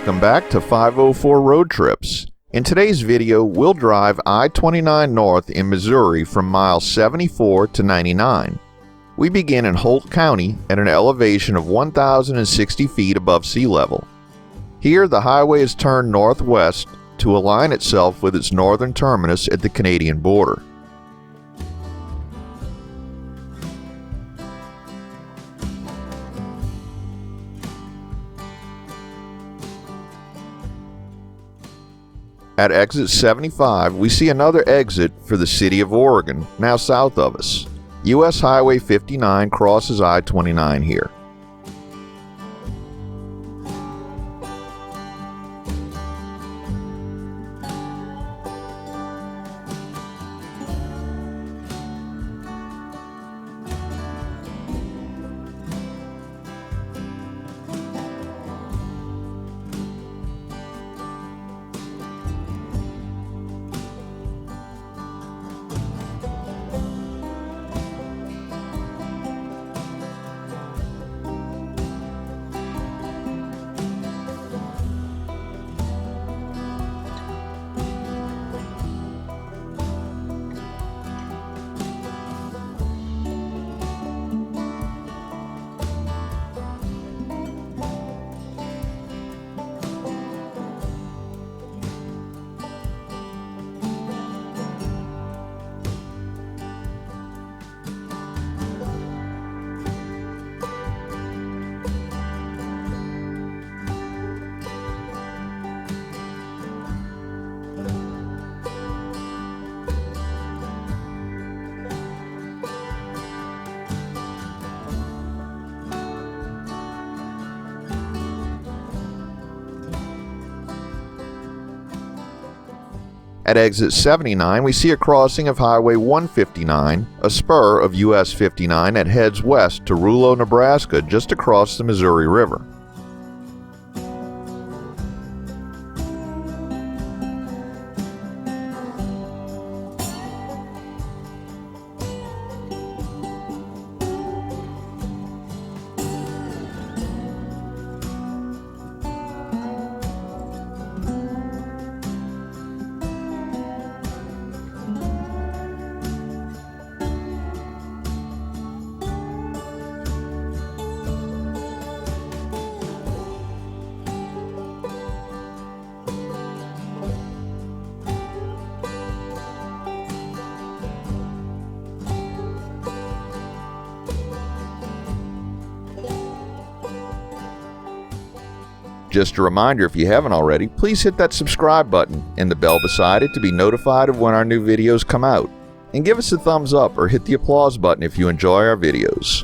Welcome back to 504 Road Trips. In today's video, we'll drive I-29 north in Missouri from miles 74 to 99. We begin in Holt County at an elevation of 1,060 feet above sea level. Here, the highway is turned northwest to align itself with its northern terminus at the Canadian border. At exit 75, we see another exit for the city of Oregon, now south of us. US Highway 59 crosses I-29 here. At exit 79, we see a crossing of Highway 159, a spur of US 59 that heads west to Rulo, Nebraska, just across the Missouri River. Just a reminder, if you haven't already, please hit that subscribe button and the bell beside it to be notified of when our new videos come out. And give us a thumbs up or hit the applause button if you enjoy our videos.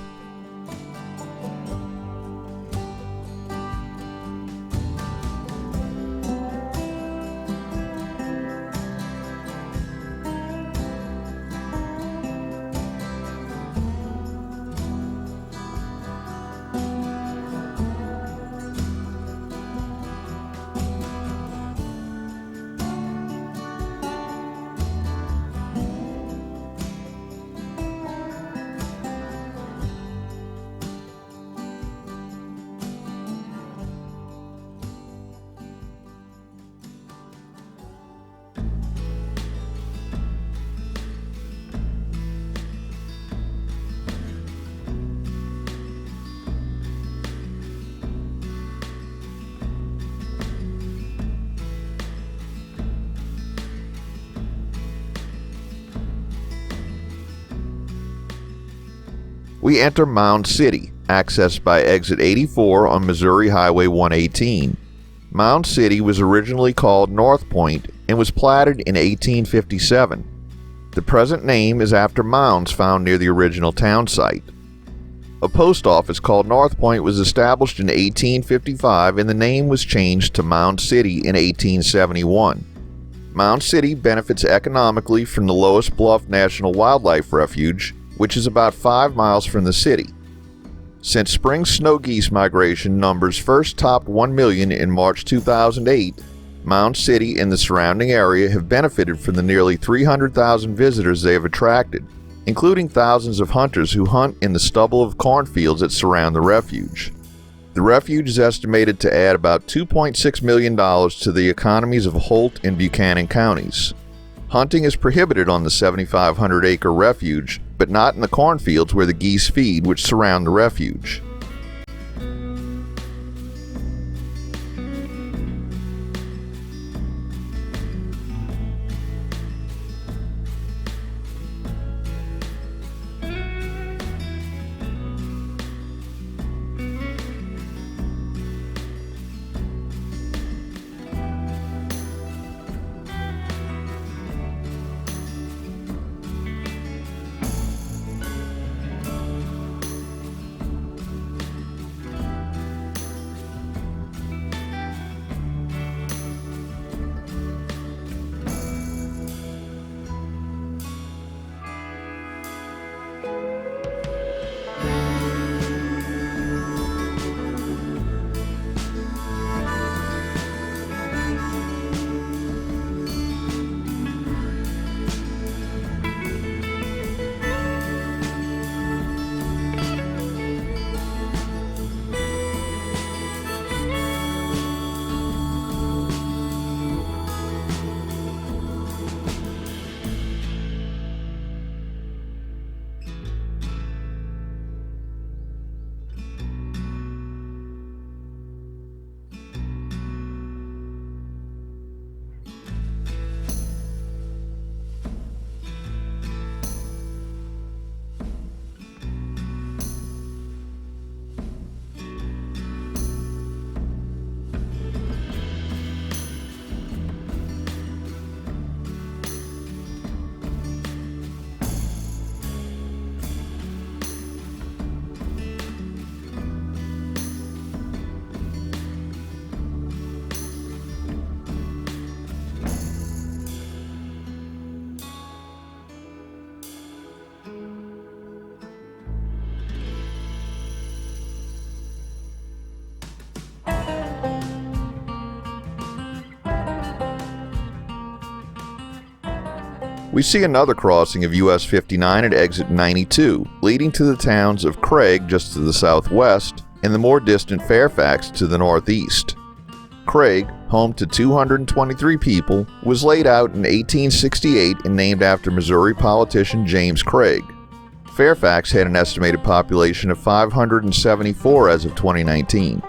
We enter Mound City, accessed by exit 84 on Missouri Highway 118. Mound City was originally called North Point and was platted in 1857. The present name is after mounds found near the original town site. A post office called North Point was established in 1855 and the name was changed to Mound City in 1871. Mound City benefits economically from the Lowest Bluff National Wildlife Refuge, which is about 5 miles from the city. Since spring snow geese migration numbers first topped 1 million in March 2008, Mound City and the surrounding area have benefited from the nearly 300,000 visitors they have attracted, including thousands of hunters who hunt in the stubble of cornfields that surround the refuge. The refuge is estimated to add about $2.6 million to the economies of Holt and Buchanan counties. Hunting is prohibited on the 7,500-acre refuge, but not in the cornfields where the geese feed, which surround the refuge. We see another crossing of US 59 at exit 92, leading to the towns of Craig just to the southwest and the more distant Fairfax to the northeast. Craig, home to 223 people, was laid out in 1868 and named after Missouri politician James Craig. Fairfax had an estimated population of 574 as of 2019.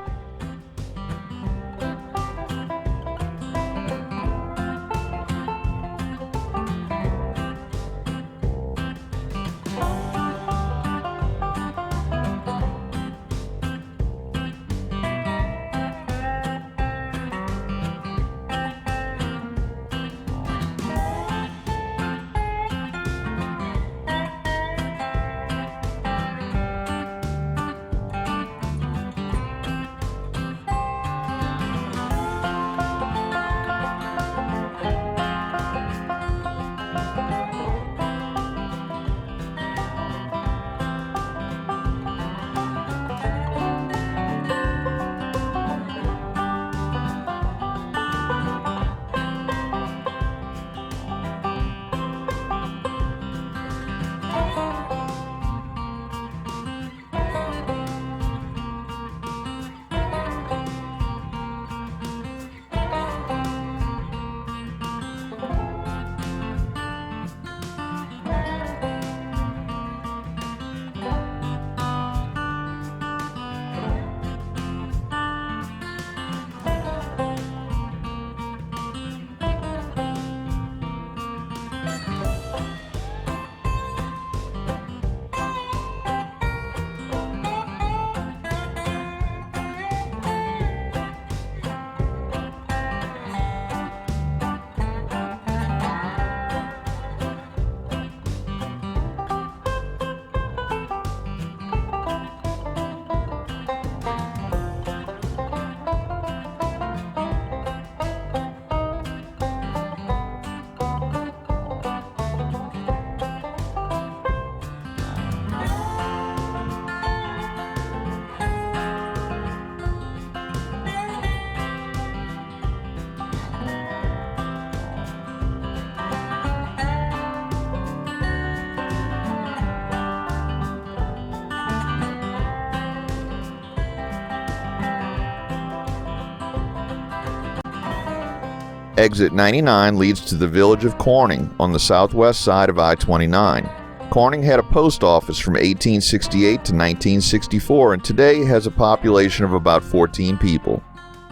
Exit 99 leads to the village of Corning on the southwest side of I-29. Corning had a post office from 1868 to 1964 and today has a population of about 14 people.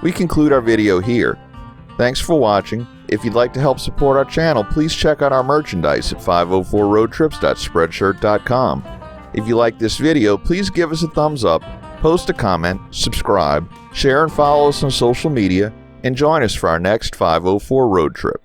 We conclude our video here. Thanks for watching. If you'd like to help support our channel, please check out our merchandise at 504roadtrips.spreadshirt.com. If you like this video, please give us a thumbs up, post a comment, subscribe, share and follow us on social media, and join us for our next 504 road trip.